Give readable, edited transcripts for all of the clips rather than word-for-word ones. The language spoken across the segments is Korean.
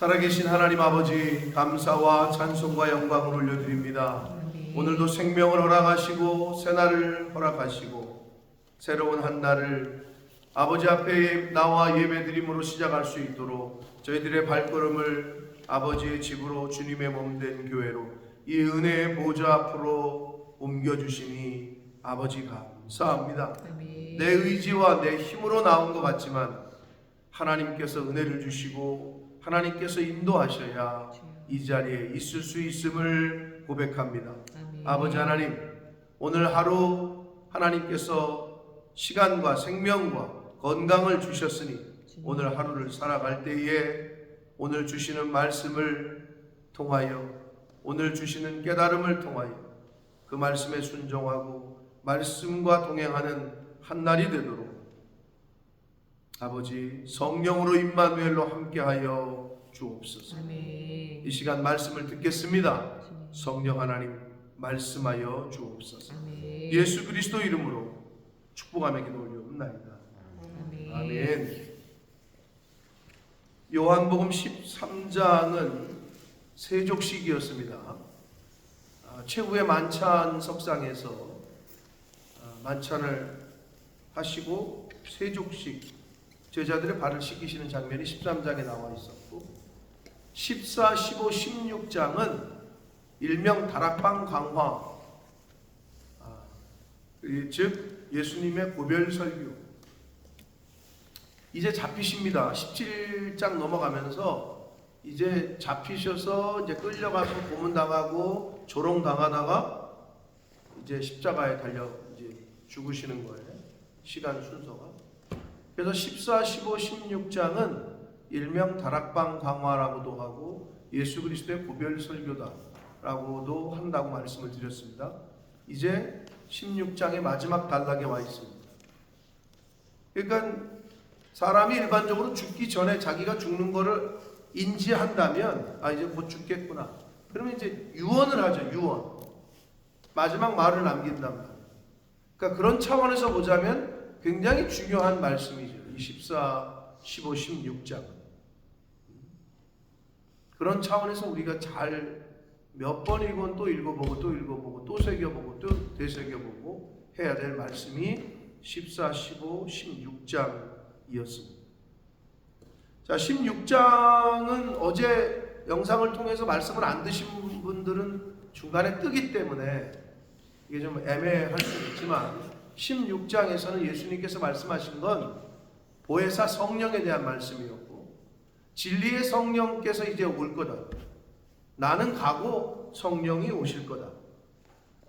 살아계신 하나님 아버지, 감사와 찬송과 영광을 올려드립니다. 오늘도 생명을 허락하시고 새날을 허락하시고 새로운 한 날을 아버지 앞에 나와 예배드림으로 시작할 수 있도록 저희들의 발걸음을 아버지의 집으로 주님의 몸된 교회로 이 은혜의 보좌 앞으로 옮겨주시니 아버지 감사합니다. 내 의지와 내 힘으로 나온 것 같지만 하나님께서 은혜를 주시고 하나님께서 인도하셔야 이 자리에 있을 수 있음을 고백합니다. 아버지 하나님, 오늘 하루 하나님께서 시간과 생명과 건강을 주셨으니 오늘 하루를 살아갈 때에 오늘 주시는 말씀을 통하여 오늘 주시는 깨달음을 통하여 그 말씀에 순종하고 말씀과 동행하는 한 날이 되도록 아버지 성령으로 임마누엘로 함께하여 주옵소서. 이 시간 말씀을 듣겠습니다. 성령 하나님 말씀하여 주옵소서. 예수 그리스도 이름으로 축복하며 기도 올려옵나이다. 아멘. 요한복음 13장은 세족식이었습니다. 최후의 만찬 석상에서 만찬을 하시고 세족식 제자들의 발을 씻기시는 장면이 13장에 나와 있었고 14, 15, 16장은 일명 다락방 강화, 즉 예수님의 고별 설교. 이제 잡히십니다. 17장 넘어가면서 이제 잡히셔서 이제 끌려가서 고문당하고 조롱당하다가 이제 십자가에 달려 이제 죽으시는 거예요. 시간 순서가. 그래서 14, 15, 16장은 일명 다락방 강화라고도 하고 예수 그리스도의 고별 설교다라고도 한다고 말씀을 드렸습니다. 이제 16장의 마지막 단락에 와 있습니다. 그러니까 사람이 일반적으로 죽기 전에 자기가 죽는 거를 인지한다면 이제 곧 죽겠구나. 그러면 이제 유언을 하죠. 유언. 마지막 말을 남긴단 말이에요. 그러니까 그런 차원에서 보자면 굉장히 중요한 말씀이죠. 14, 15, 16장. 그런 차원에서 우리가 잘 몇 번이건 또 읽어보고 또 읽어보고 또 새겨보고 또 되새겨보고 해야 될 말씀이 14, 15, 16장이었습니다. 자, 16장은 어제 영상을 통해서 말씀을 안 드신 분들은 중간에 뜨기 때문에 이게 좀 애매할 수 있지만 16장에서는 예수님께서 말씀하신 건 보혜사 성령에 대한 말씀이었고 진리의 성령께서 이제 올 거다. 나는 가고 성령이 오실 거다.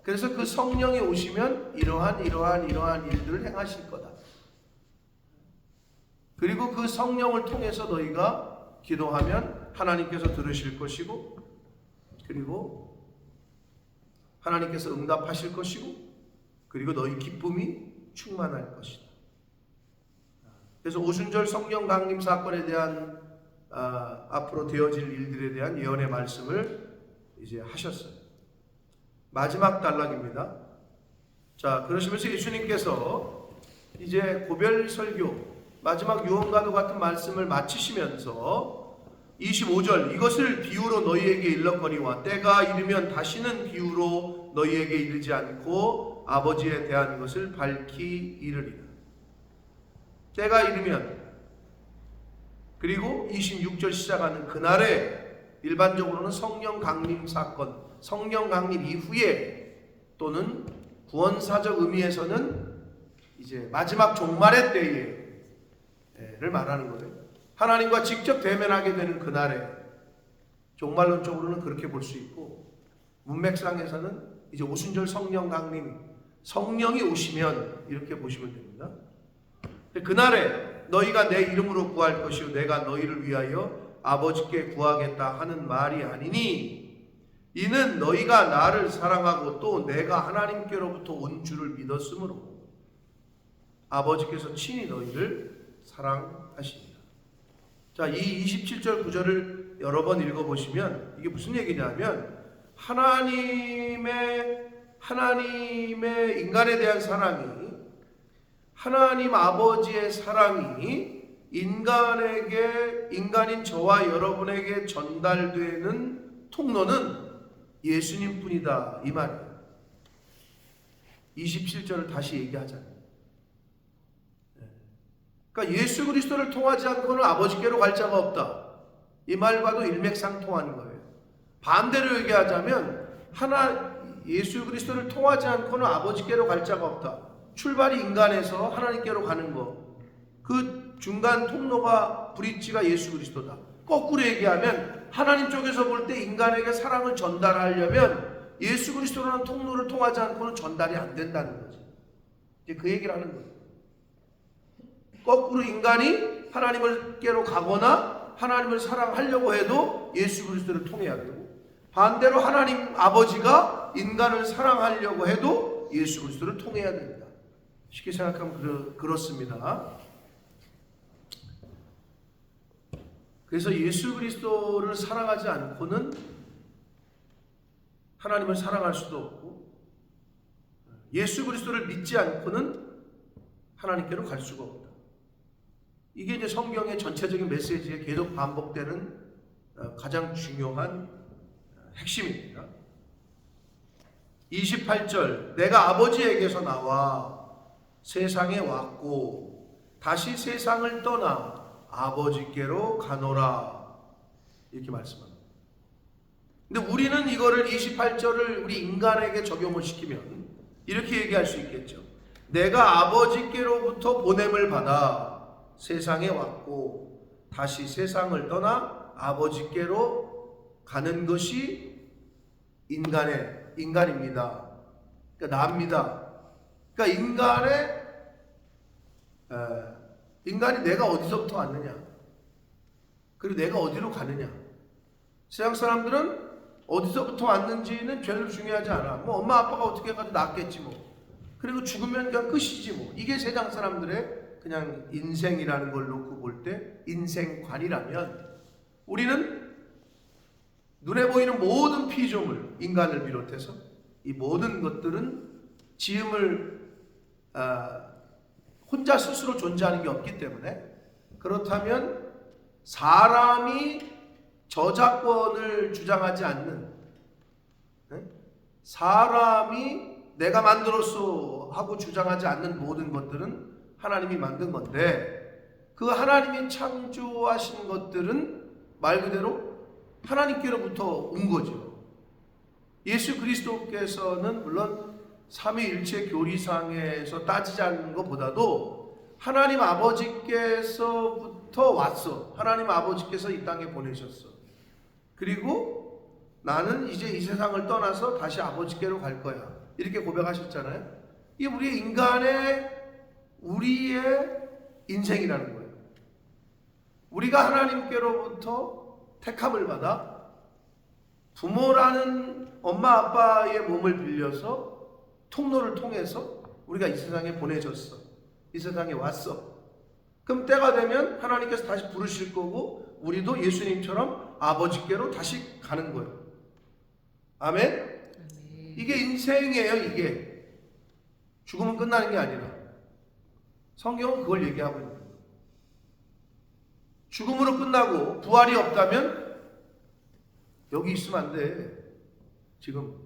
그래서 그 성령이 오시면 이러한 일들을 행하실 거다. 그리고 그 성령을 통해서 너희가 기도하면 하나님께서 들으실 것이고 그리고 하나님께서 응답하실 것이고 그리고 너희 기쁨이 충만할 것이다. 그래서 오순절 성령 강림 사건에 대한 앞으로 되어질 일들에 대한 예언의 말씀을 이제 하셨어요. 마지막 단락입니다. 자, 그러시면서 예수님께서 이제 고별 설교 마지막 유언과도 같은 말씀을 마치시면서 25절 이것을 비유로 너희에게 일렀거니와 때가 이르면 다시는 비유로 너희에게 이르지 않고 아버지에 대한 것을 밝히 이르리라. 때가 이르면 그리고 26절 시작하는 그날에 일반적으로는 성령 강림 사건, 성령 강림 이후에 또는 구원사적 의미에서는 이제 마지막 종말의 때에를 말하는 거예요. 하나님과 직접 대면하게 되는 그날에 종말론적으로는 그렇게 볼 수 있고 문맥상에서는 이제 오순절 성령 강림, 성령이 오시면 이렇게 보시면 됩니다. 그날에 너희가 내 이름으로 구할 것이요 내가 너희를 위하여 아버지께 구하겠다 하는 말이 아니니 이는 너희가 나를 사랑하고 또 내가 하나님께로부터 온 줄을 믿었으므로 아버지께서 친히 너희를 사랑하십니다. 자, 이 27절 9절을 여러 번 읽어보시면 이게 무슨 얘기냐면 하나님의 인간에 대한 사랑이 하나님 아버지의 사랑이 인간인 저와 여러분에게 전달되는 통로는 예수님뿐이다 이 말이에요. 27절을 다시 얘기하잖아요. 그러니까 예수 그리스도를 통하지 않고는 아버지께로 갈 자가 없다. 이 말과도 일맥상통하는 거예요. 반대로 얘기하자면 예수 그리스도를 통하지 않고는 아버지께로 갈 자가 없다. 출발이 인간에서 하나님께로 가는 거. 그 중간 통로가 브릿지가 예수 그리스도다. 거꾸로 얘기하면 하나님 쪽에서 볼 때 인간에게 사랑을 전달하려면 예수 그리스도라는 통로를 통하지 않고는 전달이 안 된다는 거지. 이제 그 얘기를 하는 거예요. 거꾸로 인간이 하나님께로 가거나 하나님을 사랑하려고 해도 예수 그리스도를 통해야 되고, 반대로 하나님 아버지가 인간을 사랑하려고 해도 예수 그리스도를 통해야 됩니다. 쉽게 생각하면 그렇습니다. 그래서 예수 그리스도를 사랑하지 않고는 하나님을 사랑할 수도 없고, 예수 그리스도를 믿지 않고는 하나님께로 갈 수가 없다. 이게 이제 성경의 전체적인 메시지에 계속 반복되는 가장 중요한 핵심입니다. 28절, 내가 아버지에게서 나와 세상에 왔고 다시 세상을 떠나 아버지께로 가노라, 이렇게 말씀합니다. 근데 우리는 이거를 28절을 우리 인간에게 적용을 시키면 이렇게 얘기할 수 있겠죠. 내가 아버지께로부터 보냄을 받아 세상에 왔고 다시 세상을 떠나 아버지께로 가는 것이 인간입니다. 그러니까 나입니다. 그러니까 인간이 내가 어디서부터 왔느냐, 그리고 내가 어디로 가느냐. 세상 사람들은 어디서부터 왔는지는 별로 중요하지 않아. 뭐 엄마 아빠가 어떻게 해가지고 낳았겠지 뭐. 그리고 죽으면 그냥 끝이지 뭐. 이게 세상 사람들의 그냥 인생이라는 걸 놓고 볼 때 인생관이라면, 우리는 눈에 보이는 모든 피조물, 인간을 비롯해서 이 모든 것들은 지음을 혼자 스스로 존재하는 게 없기 때문에, 그렇다면 사람이 저작권을 주장하지 않는, 사람이 내가 만들었어 하고 주장하지 않는 모든 것들은 하나님이 만든 건데, 그 하나님이 창조하신 것들은 말 그대로 하나님께로부터 온 거죠. 예수 그리스도께서는 물론 삼위일체 교리상에서 따지자는 것보다도 하나님 아버지께서부터 왔어. 하나님 아버지께서 이 땅에 보내셨어. 그리고 나는 이제 이 세상을 떠나서 다시 아버지께로 갈 거야, 이렇게 고백하셨잖아요. 이게 우리의 인생이라는 거예요. 우리가 하나님께로부터 택함을 받아 부모라는 엄마 아빠의 몸을 빌려서 통로를 통해서 우리가 이 세상에 보내졌어. 이 세상에 왔어. 그럼 때가 되면 하나님께서 다시 부르실 거고, 우리도 예수님처럼 아버지께로 다시 가는 거예요. 아멘? 이게 인생이에요. 이게 죽으면 끝나는 게 아니라, 성경은 그걸 얘기하고 있는 거예요. 죽음으로 끝나고 부활이 없다면 여기 있으면 안 돼. 지금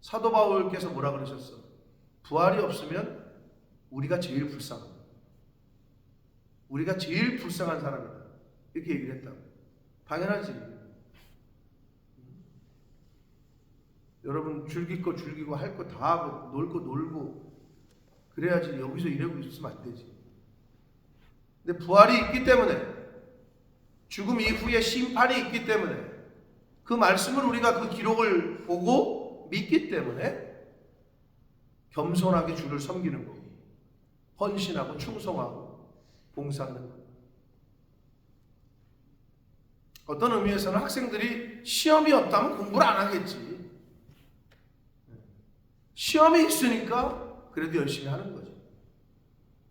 사도 바울께서 뭐라 그러셨어? 부활이 없으면 우리가 제일 불쌍한, 우리가 제일 불쌍한 사람이다, 이렇게 얘기를 했다고. 당연하지. 여러분 즐길 거 즐기고 할 거 다 하고 놀 거 놀고 그래야지. 여기서 이러고 있으면 안 되지. 근데 부활이 있기 때문에, 죽음 이후에 심판이 있기 때문에, 그 말씀을 우리가 그 기록을 보고 믿기 때문에 겸손하게 주를 섬기는 거고, 헌신하고 충성하고 봉사하는 거고. 어떤 의미에서는 학생들이 시험이 없다면 공부를 안 하겠지. 시험이 있으니까 그래도 열심히 하는 거죠.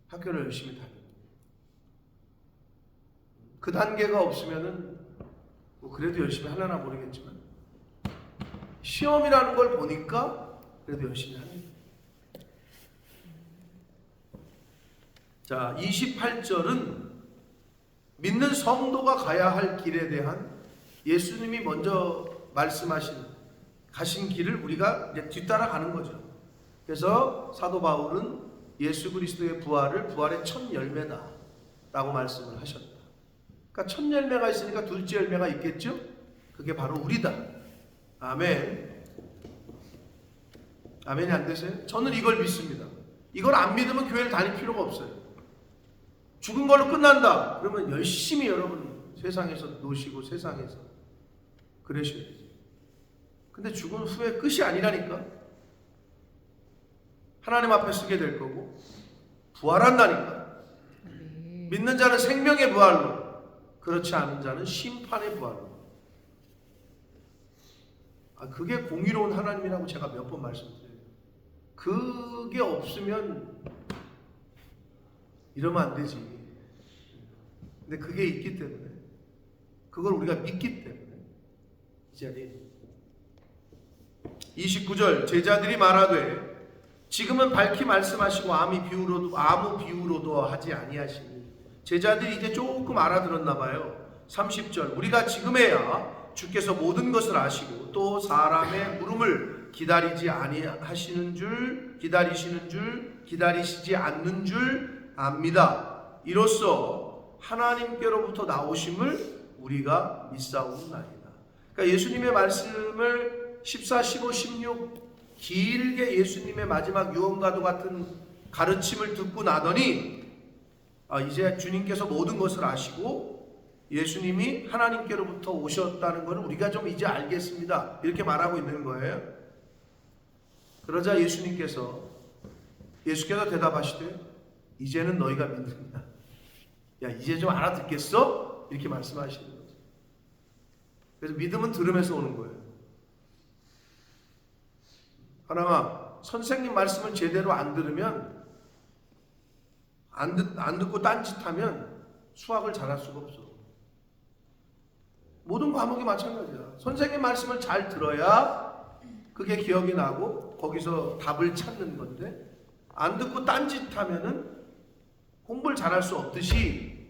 학교를 열심히 다니고. 그 단계가 없으면은 뭐 그래도 열심히 하려나 모르겠지만, 시험이라는 걸 보니까 그래도 열심히 하는 거예요. 자, 28절은 믿는 성도가 가야 할 길에 대한 예수님이 먼저 가신 길을 우리가 이제 뒤따라가는 거죠. 그래서 사도 바울은 예수 그리스도의 부활의 첫 열매다라고 말씀을 하셨다. 그러니까 첫 열매가 있으니까 둘째 열매가 있겠죠? 그게 바로 우리다. 아멘. 아멘이 안 되세요? 저는 이걸 믿습니다. 이걸 안 믿으면 교회를 다닐 필요가 없어요. 죽은 걸로 끝난다. 그러면 열심히 여러분 세상에서 노시고 세상에서 그러셔야지. 근데 죽은 후에 끝이 아니라니까. 하나님 앞에 서게 될 거고 부활한다니까. 믿는 자는 생명의 부활로, 그렇지 않은 자는 심판의 부활로. 그게 공의로운 하나님이라고 제가 몇 번 말씀드려요. 그게 없으면 이러면 안 되지. 근데 그게 있기 때문에, 그걸 우리가 믿기 때문에 이 자리에 29절 제자들이 말하되 지금은 밝히 말씀하시고 아무 비유로도 하지 아니하시니. 제자들이 이제 조금 알아들었나 봐요. 30절 우리가 지금에야 주께서 모든 것을 아시고 또 사람의 물음을 기다리시지 않는 줄 압니다. 이로써 하나님께로부터 나오심을 우리가 믿사옵나이다. 그러니까 예수님의 말씀을 14, 15, 16 길게 예수님의 마지막 유언과도 같은 가르침을 듣고 나더니 이제 주님께서 모든 것을 아시고 예수님이 하나님께로부터 오셨다는 것을 우리가 좀 이제 알겠습니다. 이렇게 말하고 있는 거예요. 그러자 예수께서 대답하시되 이제는 너희가 믿느냐? 야, 이제 좀 알아듣겠어? 이렇게 말씀하시는 거죠. 그래서 믿음은 들으면서 오는 거예요. 하나가 선생님 말씀을 제대로 안 들으면 안 듣고 딴짓하면 수학을 잘할 수가 없어. 모든 과목이 마찬가지야. 선생님 말씀을 잘 들어야 그게 기억이 나고 거기서 답을 찾는 건데, 안 듣고 딴짓하면은 공부를 잘할 수 없듯이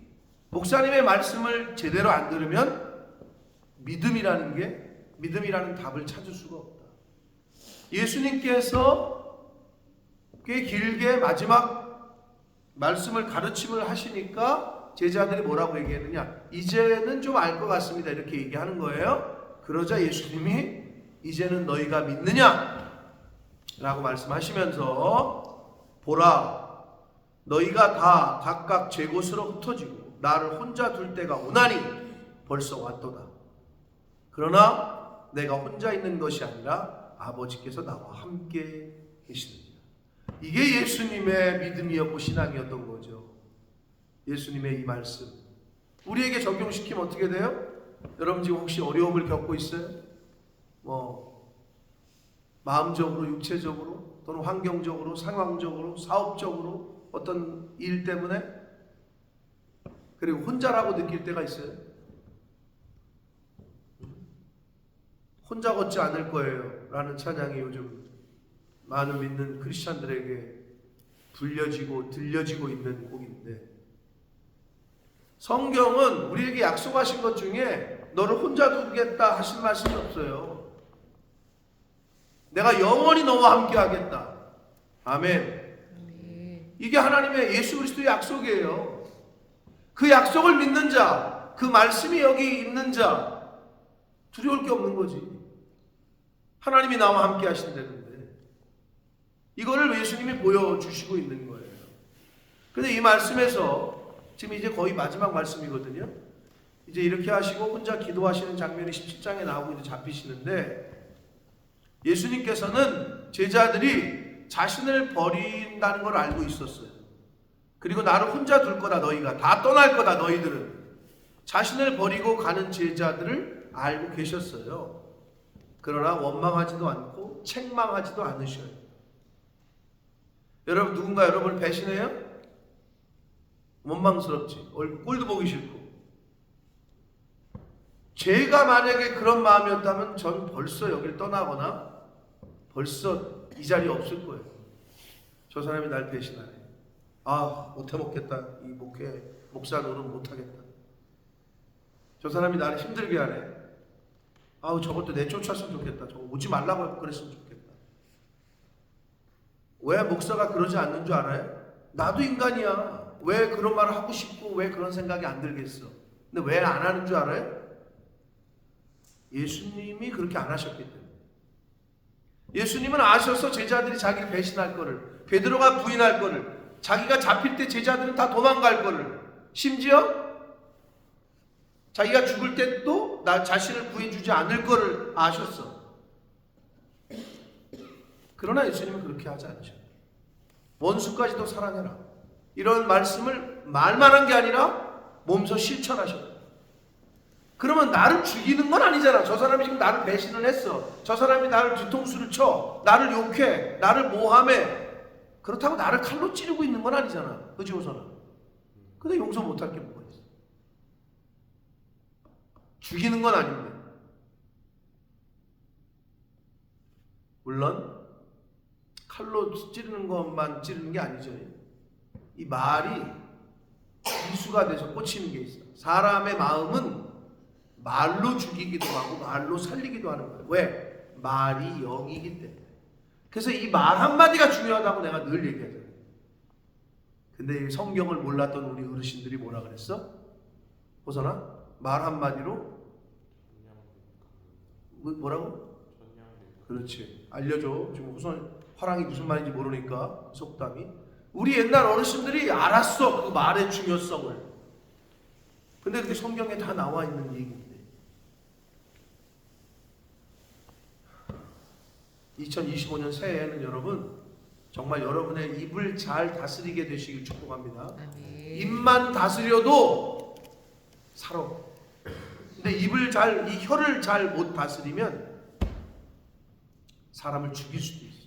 목사님의 말씀을 제대로 안 들으면 믿음이라는 답을 찾을 수가 없다. 예수님께서 꽤 길게 마지막 말씀을 가르침을 하시니까 제자들이 뭐라고 얘기했느냐? 이제는 좀 알 것 같습니다. 이렇게 얘기하는 거예요. 그러자 예수님이 이제는 너희가 믿느냐? 라고 말씀하시면서 보라, 너희가 다 각각 제 곳으로 흩어지고 나를 혼자 둘 때가 오나니 벌써 왔도다. 그러나 내가 혼자 있는 것이 아니라 아버지께서 나와 함께 계시느니라. 이게 예수님의 믿음이었고 신앙이었던 거죠. 예수님의 이 말씀 우리에게 적용시키면 어떻게 돼요? 여러분 지금 혹시 어려움을 겪고 있어요? 마음적으로, 육체적으로, 또는 환경적으로, 상황적으로, 사업적으로 어떤 일 때문에, 그리고 혼자라고 느낄 때가 있어요. 혼자 걷지 않을 거예요 라는 찬양이 요즘 많은 믿는 크리스찬들에게 들려지고 있는 곡인데, 성경은 우리에게 약속하신 것 중에 너를 혼자 두겠다 하신 말씀이 없어요. 내가 영원히 너와 함께 하겠다. 아멘. 이게 하나님의 예수 그리스도의 약속이에요. 그 약속을 믿는 자, 그 말씀이 여기 있는 자, 두려울 게 없는 거지. 하나님이 나와 함께 하신다는데 이거를 예수님이 보여주시고 있는 거예요. 근데 이 말씀에서 지금 이제 거의 마지막 말씀이거든요. 이제 이렇게 하시고 혼자 기도하시는 장면이 17장에 나오고 이제 잡히시는데, 예수님께서는 제자들이 자신을 버린다는 걸 알고 있었어요. 그리고 나를 혼자 둘 거다, 너희가 다 떠날 거다, 너희들은. 자신을 버리고 가는 제자들을 알고 계셨어요. 그러나 원망하지도 않고 책망하지도 않으셔요. 여러분, 누군가 여러분을 배신해요? 원망스럽지. 꼴도 보기 싫고. 제가 만약에 그런 마음이었다면 전 벌써 여기를 떠나거나 벌써 이 자리에 없을 거예요. 저 사람이 날 배신하네. 못해 먹겠다. 이 목사 노릇 못하겠다. 저 사람이 나를 힘들게 하네. 아우, 저것도 내쫓았으면 좋겠다. 저거 오지 말라고 그랬으면 좋겠다. 왜 목사가 그러지 않는 줄 알아요? 나도 인간이야. 왜 그런 말을 하고 싶고 왜 그런 생각이 안 들겠어? 근데 왜 안 하는 줄 알아요? 예수님이 그렇게 안 하셨기 때문에. 예수님은 아셔서 제자들이 자기를 배신할 거를, 베드로가 부인할 거를, 자기가 잡힐 때 제자들은 다 도망갈 거를, 심지어 자기가 죽을 때도 나 자신을 구해주지 않을 거를 아셨어. 그러나 예수님은 그렇게 하지 않으셨어요. 원수까지도 사랑해라. 이런 말씀을 말만 한 게 아니라 몸소 실천하셨다. 그러면 나를 죽이는 건 아니잖아. 저 사람이 지금 나를 배신을 했어. 저 사람이 나를 뒤통수를 쳐. 나를 욕해. 나를 모함해. 그렇다고 나를 칼로 찌르고 있는 건 아니잖아. 그지 호선아? 근데 용서 못할 게 뭐가 있어? 죽이는 건 아닌데. 물론 칼로 찌르는 것만 찌르는 게 아니죠. 이 말이 기수가 돼서 꽂히는 게 있어. 사람의 마음은 말로 죽이기도 하고 말로 살리기도 하는 거예요. 왜? 말이 영이기 때문에. 그래서 이 말 한마디가 중요하다고 내가 늘 얘기하잖아요. 근데 성경을 몰랐던 우리 어르신들이 뭐라 그랬어? 호선아? 말 한마디로? 뭐라고? 그렇지. 알려줘. 지금 호선 화랑이 무슨 말인지 모르니까 속담이. 우리 옛날 어르신들이 알았어. 그 말의 중요성을. 근데 그게 성경에 다 나와 있는 얘기인데. 2025년 새해에는 여러분 정말 여러분의 입을 잘 다스리게 되시길 축복합니다. 입만 다스려도 살아. 근데 이 혀를 잘 못 다스리면 사람을 죽일 수도 있어.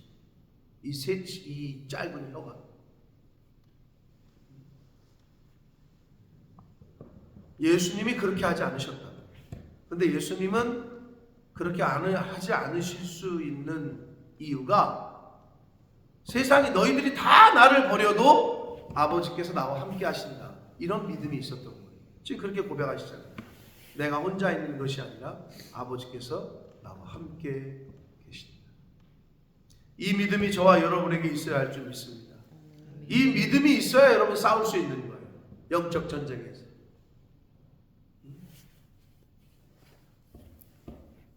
이 짧은 혀가. 예수님이 그렇게 하지 않으셨다. 근데 예수님은 그렇게 하지 않으실 수 있는 이유가 세상이 너희들이 다 나를 버려도 아버지께서 나와 함께 하신다. 이런 믿음이 있었던 거예요. 지금 그렇게 고백하시잖아요. 내가 혼자 있는 것이 아니라 아버지께서 나와 함께 계신다. 이 믿음이 저와 여러분에게 있어야 할 줄 믿습니다. 이 믿음이 있어야 여러분 싸울 수 있는 거예요. 영적 전쟁에서.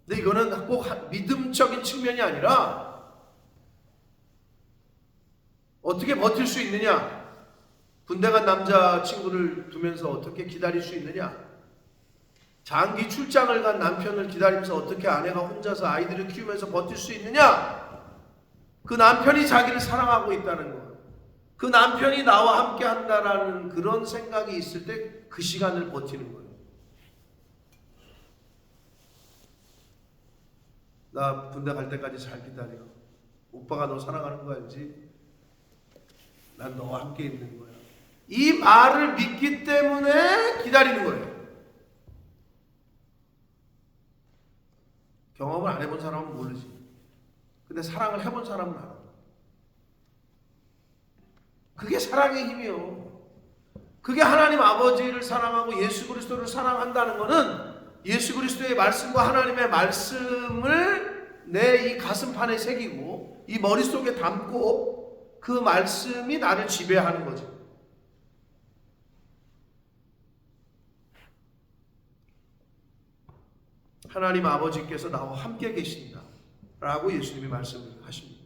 근데 이거는 꼭 믿음적인 측면이 아니라 어떻게 버틸 수 있느냐? 군대 간 남자친구를 두면서 어떻게 기다릴 수 있느냐? 장기 출장을 간 남편을 기다리면서 어떻게 아내가 혼자서 아이들을 키우면서 버틸 수 있느냐? 그 남편이 자기를 사랑하고 있다는 것, 그 남편이 나와 함께 한다라는 그런 생각이 있을 때 그 시간을 버티는 거예요. 나 군대 갈 때까지 잘 기다려. 오빠가 너 사랑하는 거 알지? 난 너와 함께 있는 거야. 이 말을 믿기 때문에 기다리는 거예요. 경험을 안 해본 사람은 모르지. 근데 사랑을 해본 사람은 알아. 그게 사랑의 힘이요. 그게 하나님 아버지를 사랑하고 예수 그리스도를 사랑한다는 것은 예수 그리스도의 말씀과 하나님의 말씀을 내 이 가슴판에 새기고 이 머릿속에 담고 그 말씀이 나를 지배하는 거죠. 하나님 아버지께서 나와 함께 계신다 라고 예수님이 말씀하십니다.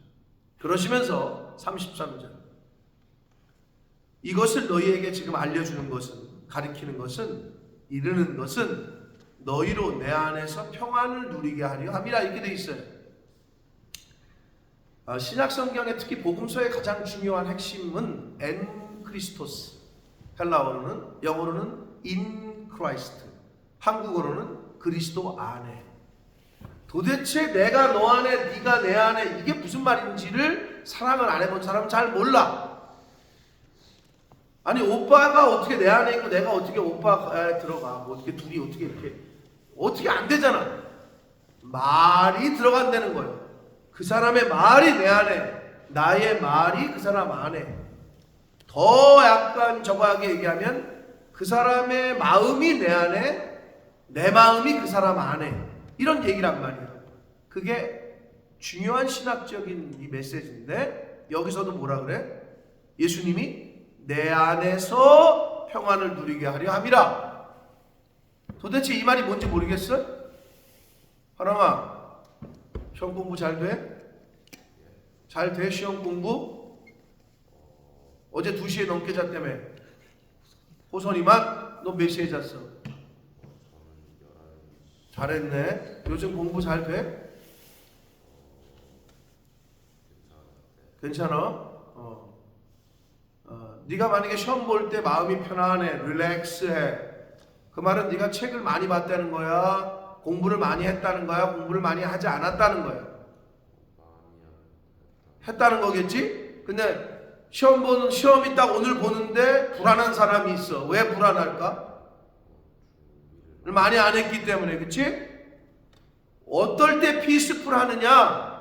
그러시면서 33절 이것을 너희에게 지금 알려주는 것은, 가리키는 것은, 이르는 것은 너희로 내 안에서 평안을 누리게 하려 함이라 이렇게 되어 있어요. 신약 성경의 특히 복음서의 가장 중요한 핵심은 엔 크리스토스, 헬라어로는, 영어로는 in Christ, 한국어로는 그리스도 안에. 도대체 내가 너 안에, 네가 내 안에, 이게 무슨 말인지를 사랑을 안 해본 사람은 잘 몰라. 아니 오빠가 어떻게 내 안에 있고 내가 어떻게 오빠에 들어가, 뭐 어떻게 둘이 어떻게 이렇게 어떻게 안 되잖아. 말이 들어간다는 거예요. 그 사람의 말이 내 안에, 나의 말이 그 사람 안에. 더 약간 적하게 얘기하면 그 사람의 마음이 내 안에, 내 마음이 그 사람 안에, 이런 얘기란 말이야. 그게 중요한 신학적인 이 메시지인데, 여기서도 뭐라 그래? 예수님이 내 안에서 평안을 누리게 하려 함이라. 도대체 이 말이 뭔지 모르겠어? 하랑아, 시험 공부 잘 돼? 잘 돼? 시험 공부? 어제 2시에 넘게 잤다며. 호선이만? 너 몇 시에 잤어? 잘했네. 요즘 공부 잘 돼? 괜찮아? 네가 만약에 시험 볼 때 마음이 편안해, 릴렉스해, 그 말은 네가 책을 많이 봤다는 거야? 공부를 많이 했다는 거야? 공부를 많이 하지 않았다는 거야? 했다는 거겠지? 근데 시험이 딱 오늘 보는데 불안한 사람이 있어. 왜 불안할까? 많이 안 했기 때문에. 그치? 어떨 때 피스풀 하느냐?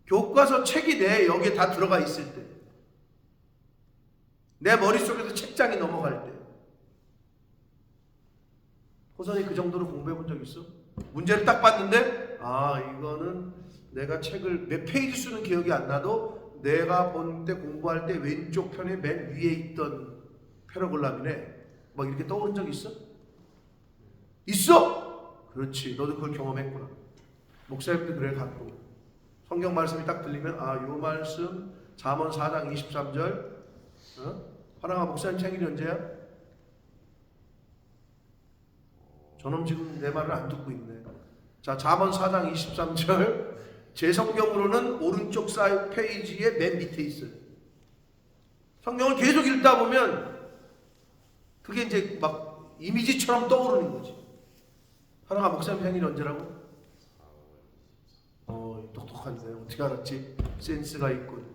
교과서 책이 여기에 다 들어가 있을 때, 내 머릿속에서 책장이 넘어갈 때. 호선이 그 정도로 공부해 본 적 있어? 문제를 딱 봤는데 이거는 내가 책을 몇 페이지 수는 기억이 안 나도 내가 본 때 공부할 때 왼쪽 편에 맨 위에 있던 패러글라민에 막 이렇게 떠오른 적 있어? 있어? 그렇지, 너도 그걸 경험했구나. 목사님도 그래 갖고 성경 말씀이 딱 들리면 요 말씀 잠언 4장 23절. 화랑아, 목사님 생일이 언제야? 저놈 지금 내 말을 안 듣고 있네. 자, 잠언 4장 23절. 제 성경으로는 오른쪽 사이 페이지의 맨 밑에 있어요. 성경을 계속 읽다 보면 그게 이제 막 이미지처럼 떠오르는 거지. 화랑아, 목사님 생일이 언제라고? 똑똑한데 어떻게 알았지? 센스가 있군.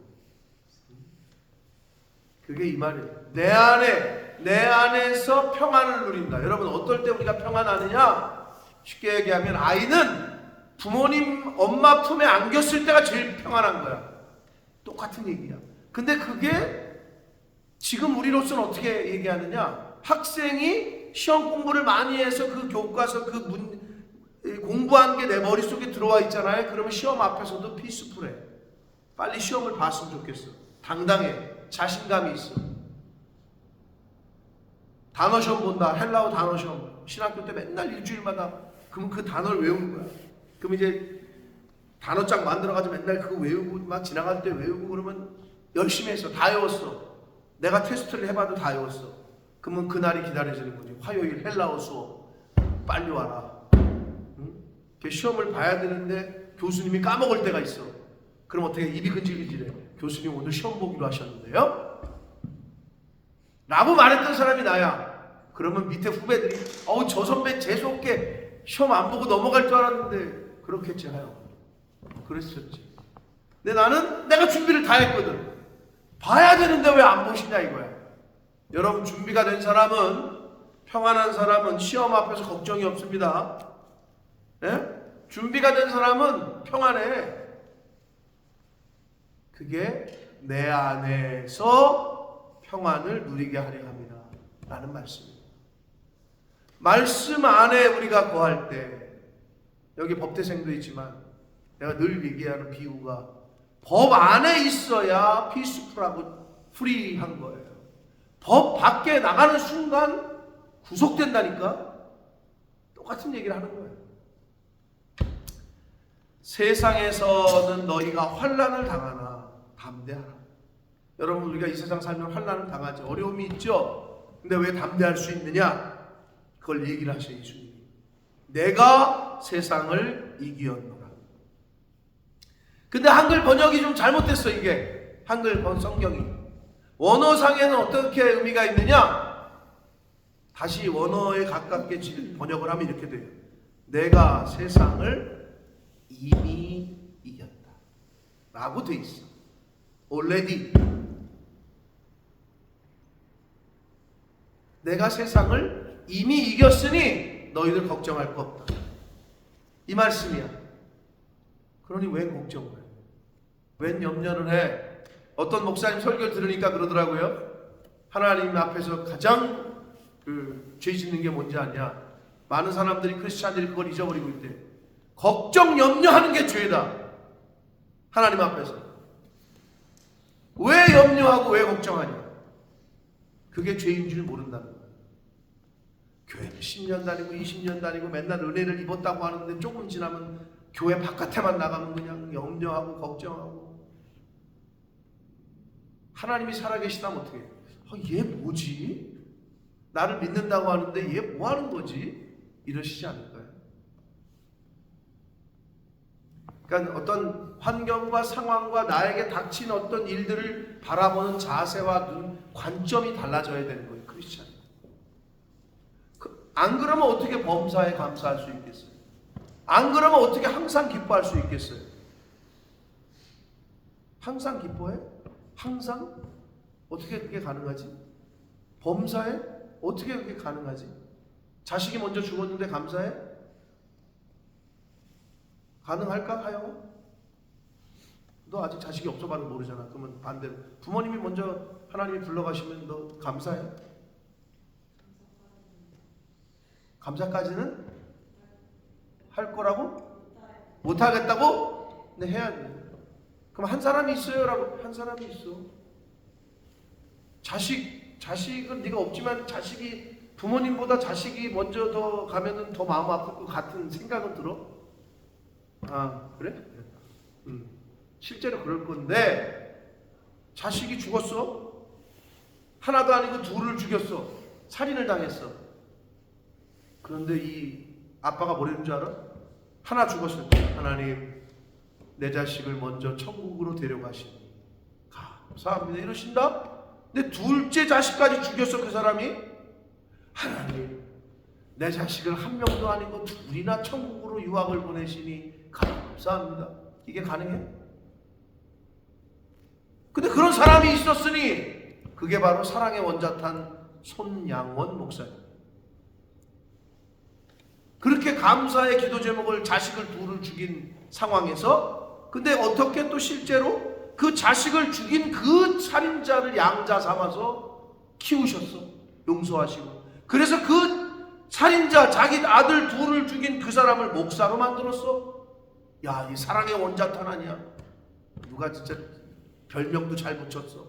그게 이 말이에요. 내 안에서 평안을 누린다. 여러분, 어떨 때 우리가 평안하느냐? 쉽게 얘기하면 아이는 부모님 엄마 품에 안겼을 때가 제일 평안한 거야. 똑같은 얘기야. 근데 그게 지금 우리로서는 어떻게 얘기하느냐? 학생이 시험 공부를 많이 해서 그 교과서 공부한 게 내 머릿속에 들어와 있잖아요. 그러면 시험 앞에서도 피스풀해. 빨리 시험을 봤으면 좋겠어. 당당해. 자신감이 있어. 단어 시험 본다. 헬라어 단어 시험. 신학교 때 맨날 일주일마다 그럼 그 단어를 외우는 거야. 그럼 이제 단어장 만들어가지고 맨날 그거 외우고 막 지나갈 때 외우고 그러면 열심히 했어. 다 외웠어. 내가 테스트를 해봐도 다 외웠어. 그러면 그날이 기다려지는 거지. 화요일 헬라어 수업. 빨리 와라. 시험을 봐야 되는데 교수님이 까먹을 때가 있어. 그럼 어떻게 입이 근질근질해. 교수님 오늘 시험 보기로 하셨는데요? 라고 말했던 사람이 나야. 그러면 밑에 후배들이 저 선배 재수없게 시험 안 보고 넘어갈 줄 알았는데 그렇겠지 하여. 그랬었지. 근데 나는 내가 준비를 다 했거든. 봐야 되는데 왜 안 보시냐 이거야. 여러분, 준비가 된 사람은, 평안한 사람은 시험 앞에서 걱정이 없습니다. 예? 준비가 된 사람은 평안해. 그게 내 안에서 평안을 누리게 하려 합니다. 라는 말씀입니다. 말씀 안에 우리가 거할 때, 여기 법대생도 있지만 내가 늘 얘기하는 비유가 법 안에 있어야 피스풀하고 프리한 거예요. 법 밖에 나가는 순간 구속된다니까. 똑같은 얘기를 하는 거예요. 세상에서는 너희가 환난을 당하나 담대하라. 여러분, 우리가 이 세상 살면 환난을 당하지. 어려움이 있죠. 근데 왜 담대할 수 있느냐? 그걸 얘기를 하셔요, 예수님이. 내가 세상을 이기었노라. 근데 한글 번역이 좀 잘못됐어. 이게 한글 성경이 원어상에는 어떻게 의미가 있느냐? 다시 원어에 가깝게 번역을 하면 이렇게 돼요. 내가 세상을 이미 이겼다 라고 돼 있어. already. 내가 세상을 이미 이겼으니 너희들 걱정할 거 없다. 이 말씀이야. 그러니 왜 걱정을 해? 웬 염려를 해? 어떤 목사님 설교를 들으니까 그러더라고요. 하나님 앞에서 가장 죄 짓는 게 뭔지 아냐? 많은 사람들이 크리스찬들이 그걸 잊어버리고 있대. 걱정 염려하는 게 죄다. 하나님 앞에서. 왜 염려하고 왜 걱정하냐? 그게 죄인 줄 모른다는 거야. 교회는 10년 다니고 20년 다니고 맨날 은혜를 입었다고 하는데 조금 지나면 교회 바깥에만 나가면 그냥 염려하고 걱정하고. 하나님이 살아계시다면 어떻게 해요? 얘 뭐지? 나를 믿는다고 하는데 얘 뭐 하는 거지? 이러시지 않을까요? 그러니까 어떤 환경과 상황과 나에게 닥친 어떤 일들을 바라보는 자세와 관점이 달라져야 되는 거예요. 크리스찬. 안 그러면 어떻게 범사에 감사할 수 있겠어요? 안 그러면 어떻게 항상 기뻐할 수 있겠어요? 항상 기뻐해? 항상? 어떻게 그게 가능하지? 범사에? 어떻게 그게 가능하지? 자식이 먼저 죽었는데 감사해? 가능할까? 하영아? 너 아직 자식이 없어봐도 모르잖아. 그러면 반대로 부모님이 먼저 하나님이 불러가시면 너 감사해? 감사까지는 할 거라고? 못하겠다고? 네, 해야 돼. 그럼 한 사람이 있어요? 라고. 한 사람이 있어. 자식은 네가 없지만 자식이 부모님보다 자식이 먼저 더 가면은 더 마음 아플 것 같은 생각은 들어? 아, 그래? 실제로 그럴 건데 자식이 죽었어. 하나도 아니고 둘을 죽였어. 살인을 당했어. 그런데 이 아빠가 뭐라는 줄 알아? 하나 죽었을 때 하나님 내 자식을 먼저 천국으로 데려가시니 감사합니다 이러신다? 근데 둘째 자식까지 죽였어. 그 사람이. 하나님 내 자식을 한 명도 아니고 둘이나 천국으로 유학을 보내시니 감사합니다. 이게 가능해? 근데 그런 사람이 있었으니 그게 바로 사랑의 원자탄 손양원 목사님. 그렇게 감사의 기도 제목을 자식을 둘을 죽인 상황에서 근데 어떻게 또 실제로 그 자식을 죽인 그 살인자를 양자 삼아서 키우셨어. 용서하시고. 그래서 그 살인자 자기 아들 둘을 죽인 그 사람을 목사로 만들었어. 야, 이 사랑의 원자탄 아니야? 누가 진짜 별명도 잘 붙였어.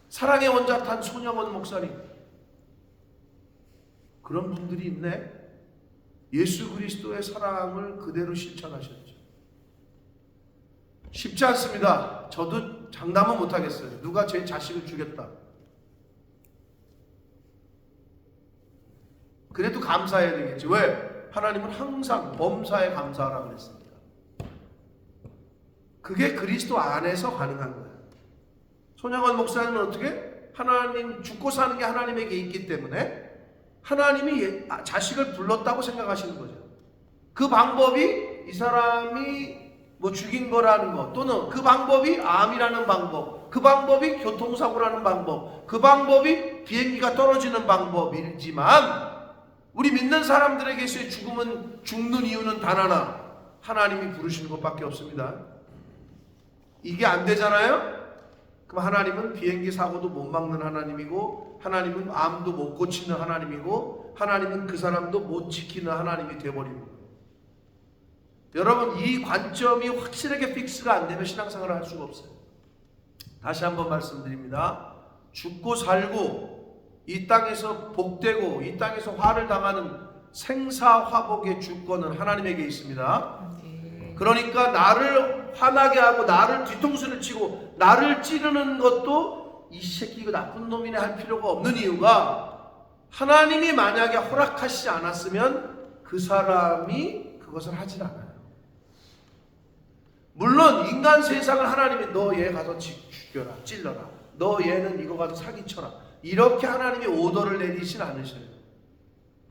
사랑의 원자탄 손영원 목사님. 그런 분들이 있네. 예수 그리스도의 사랑을 그대로 실천하셨죠. 쉽지 않습니다. 저도 장담은 못하겠어요. 누가 제 자식을 죽였다. 그래도 감사해야 되겠지. 왜? 하나님은 항상 범사에 감사하라고 그랬습니다. 그게 그리스도 안에서 가능한 거예요. 손양원 목사님은 어떻게? 하나님 죽고 사는 게 하나님에게 있기 때문에 하나님이 자식을 불렀다고 생각하시는 거죠. 그 방법이 이 사람이 뭐 죽인 거라는 거, 또는 그 방법이 암이라는 방법, 그 방법이 교통사고라는 방법, 그 방법이 비행기가 떨어지는 방법이지만 우리 믿는 사람들에게서의 죽는 이유는 단 하나, 하나님이 부르시는 것밖에 없습니다. 이게 안 되잖아요? 그럼 하나님은 비행기 사고도 못 막는 하나님이고, 하나님은 암도 못 고치는 하나님이고, 하나님은 그 사람도 못 지키는 하나님이 되어버리는 거예요. 여러분, 이 관점이 확실하게 픽스가 안 되면 신앙생활을 할 수가 없어요. 다시 한번 말씀드립니다. 죽고 살고 이 땅에서 복되고 이 땅에서 화를 당하는 생사화복의 주권은 하나님에게 있습니다. 그러니까 나를 화나게 하고 나를 뒤통수를 치고 나를 찌르는 것도 이 새끼 이거 나쁜 놈이네 할 필요가 없는 이유가 하나님이 만약에 허락하시지 않았으면 그 사람이 그것을 하질 않아요. 물론 인간 세상을 하나님이 너 얘 가서 죽여라, 찔러라, 너 얘는 이거 가서 사기쳐라, 이렇게 하나님이 오더를 내리진 않으셔요.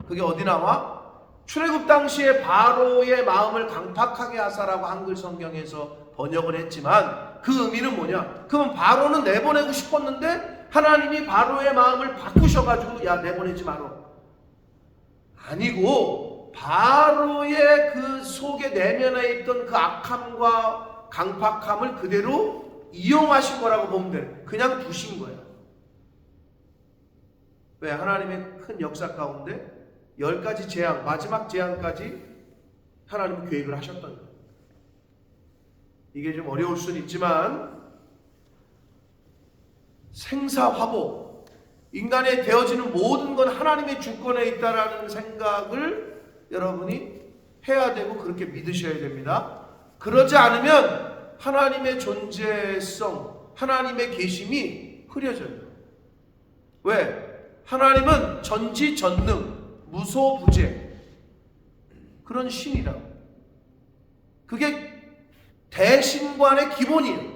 그게 어디 나와? 출애굽 당시에 바로의 마음을 강팍하게 하사라고 한글 성경에서 번역을 했지만 그 의미는 뭐냐? 그럼 바로는 내보내고 싶었는데 하나님이 바로의 마음을 바꾸셔가지고 야 내보내지 마라. 아니고 바로의 그 속에 내면에 있던 그 악함과 강팍함을 그대로 이용하신 거라고 보면 돼. 그냥 두신 거예요. 왜? 하나님의 큰 역사 가운데 10가지 재앙, 마지막 재앙까지 하나님은 계획을 하셨던 거예요. 이게 좀 어려울 수는 있지만 생사화복, 인간에 되어지는 모든 건 하나님의 주권에 있다라는 생각을 여러분이 해야 되고 그렇게 믿으셔야 됩니다. 그러지 않으면 하나님의 존재성, 하나님의 계심이 흐려져요. 왜? 하나님은 전지전능, 무소부재 그런 신이라. 그게 대신관의 기본이에요.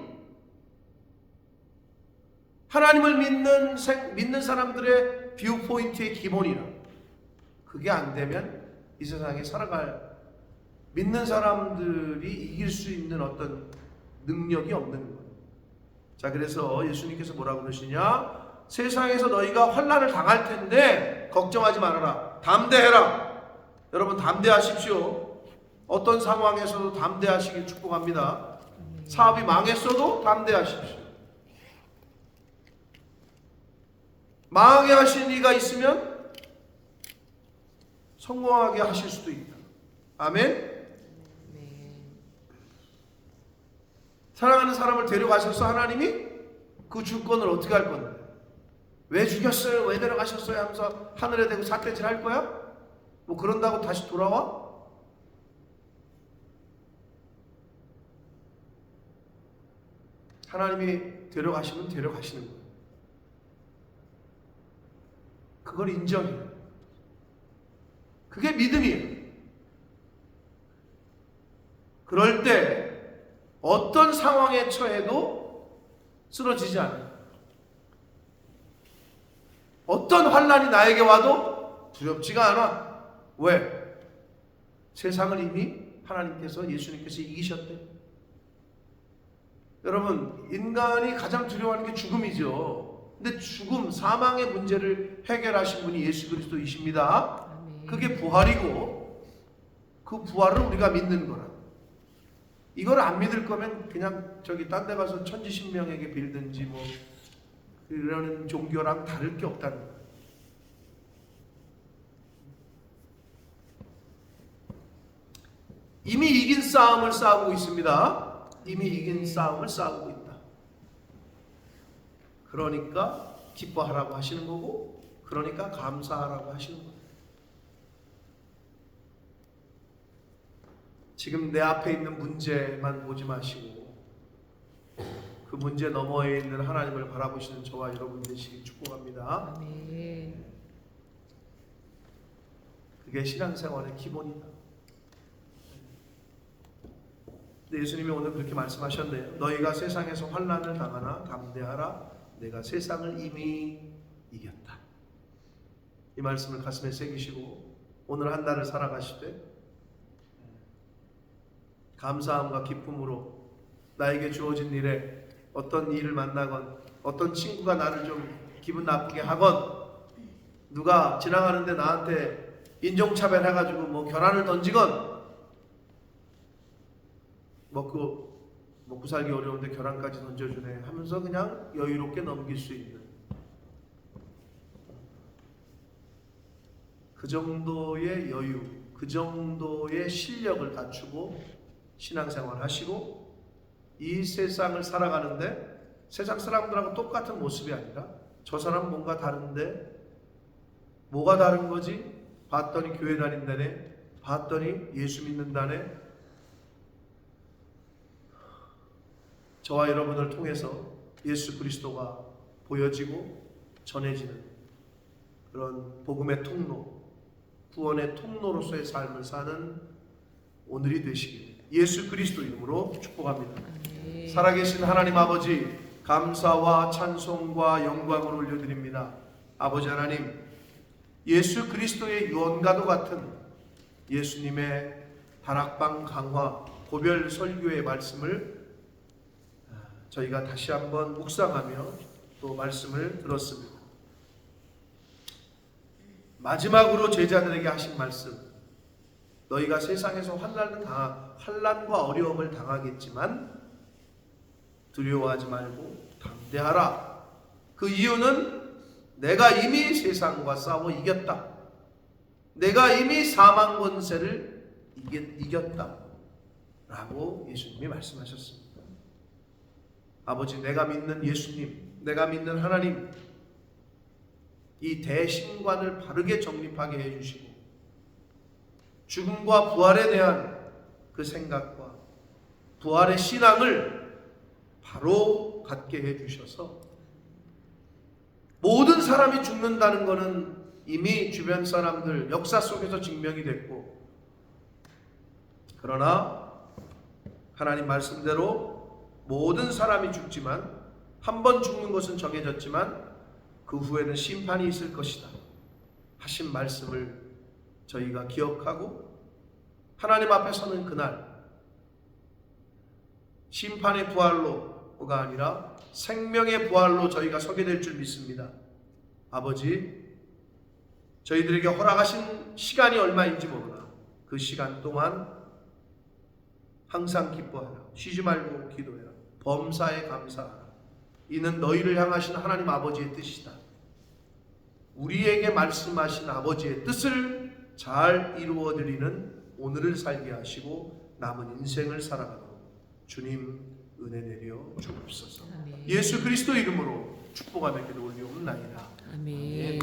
하나님을 믿는 사람들의 뷰포인트의 기본이라. 그게 안 되면 이 세상에 살아갈 믿는 사람들이 이길 수 있는 어떤 능력이 없는 거예요. 자, 그래서 예수님께서 뭐라고 그러시냐? 세상에서 너희가 환난을 당할 텐데 걱정하지 말아라. 담대해라. 여러분 담대하십시오. 어떤 상황에서도 담대하시길 축복합니다. 사업이 망했어도 담대하십시오. 망하게 하신 이가 있으면 성공하게 하실 수도 있다. 아멘. 사랑하는 사람을 데려가셔서 하나님이 그 주권을 어떻게 할 건데? 왜 죽였어요? 왜 데려가셨어요? 하면서 하늘에 대고 삿대질 할 거야? 뭐 그런다고 다시 돌아와? 하나님이 데려가시면 데려가시는 거예요. 그걸 인정해요. 그게 믿음이에요. 그럴 때 어떤 상황에 처해도 쓰러지지 않아요. 어떤 환난이 나에게 와도 두렵지가 않아. 왜? 세상을 이미 하나님께서, 예수님께서 이기셨대. 여러분, 인간이 가장 두려워하는 게 죽음이죠. 근데 죽음, 사망의 문제를 해결하신 분이 예수 그리스도이십니다. 그게 부활이고 그 부활을 우리가 믿는 거라. 이걸 안 믿을 거면 그냥 저기 딴 데 가서 천지신명에게 빌든지 뭐 그러는 종교랑 다를 게 없다는 거예요. 이미 이긴 싸움을 싸우고 있습니다. 이미 이긴 싸움을 싸우고 있다. 그러니까 기뻐하라고 하시는 거고, 그러니까 감사하라고 하시는 거예요. 지금 내 앞에 있는 문제만 보지 마시고 그 문제 너머에 있는 하나님을 바라보시는 저와 여러분 되시길 축복합니다. 아멘. 그게 신앙생활의 기본이다. 근데 예수님이 오늘 그렇게 말씀하셨네요. 너희가 세상에서 환난을 당하나 담대하라. 내가 세상을 이미 이겼다. 이 말씀을 가슴에 새기시고 오늘 한 달을 살아가시되 감사함과 기쁨으로 나에게 주어진 일에 어떤 일을 만나건 어떤 친구가 나를 좀 기분 나쁘게 하건 누가 지나가는데 나한테 인종차별 해가지고 뭐 결함을 던지건 먹고 살기 어려운데 결함까지 던져주네 하면서 그냥 여유롭게 넘길 수 있는 그 정도의 여유, 그 정도의 실력을 갖추고 신앙생활 하시고 이 세상을 살아가는데 세상 사람들하고 똑같은 모습이 아니라 저 사람 뭔가 다른데 뭐가 다른 거지? 봤더니 교회 다닌다네, 봤더니 예수 믿는다네. 저와 여러분을 통해서 예수 그리스도가 보여지고 전해지는 그런 복음의 통로, 구원의 통로로서의 삶을 사는 오늘이 되시길 예수 그리스도 이름으로 축복합니다. 살아계신 하나님 아버지, 감사와 찬송과 영광을 올려드립니다. 아버지 하나님, 예수 그리스도의 유언과도 같은 예수님의 다락방 강화 고별 설교의 말씀을 저희가 다시 한번 묵상하며 또 말씀을 들었습니다. 마지막으로 제자들에게 하신 말씀, 너희가 세상에서 환난과 어려움을 당하겠지만 두려워하지 말고 담대하라. 그 이유는 내가 이미 세상과 싸워 이겼다. 내가 이미 사망 권세를 이겼다. 라고 예수님이 말씀하셨습니다. 아버지, 내가 믿는 예수님, 내가 믿는 하나님, 이 대신관을 바르게 정립하게 해주시고 죽음과 부활에 대한 그 생각과 부활의 신앙을 바로 갖게 해주셔서 모든 사람이 죽는다는 것은 이미 주변 사람들 역사 속에서 증명이 됐고, 그러나 하나님 말씀대로 모든 사람이 죽지만, 한 번 죽는 것은 정해졌지만 그 후에는 심판이 있을 것이다 하신 말씀을 저희가 기억하고 하나님 앞에 서는 그날 심판의 부활로가 아니라 생명의 부활로 저희가 서게 될 줄 믿습니다. 아버지, 저희들에게 허락하신 시간이 얼마인지 모르나 그 시간 동안 항상 기뻐하라, 쉬지 말고 기도해라, 범사에 감사하라. 이는 너희를 향하신 하나님 아버지의 뜻이다. 우리에게 말씀하신 아버지의 뜻을 잘 이루어드리는 오늘을 살게 하시고 남은 인생을 살아가도록 주님 은혜 내려 주옵소서. 아멘. 예수 그리스도 이름으로 축복하며 기도 올리옵나이다. 아멘.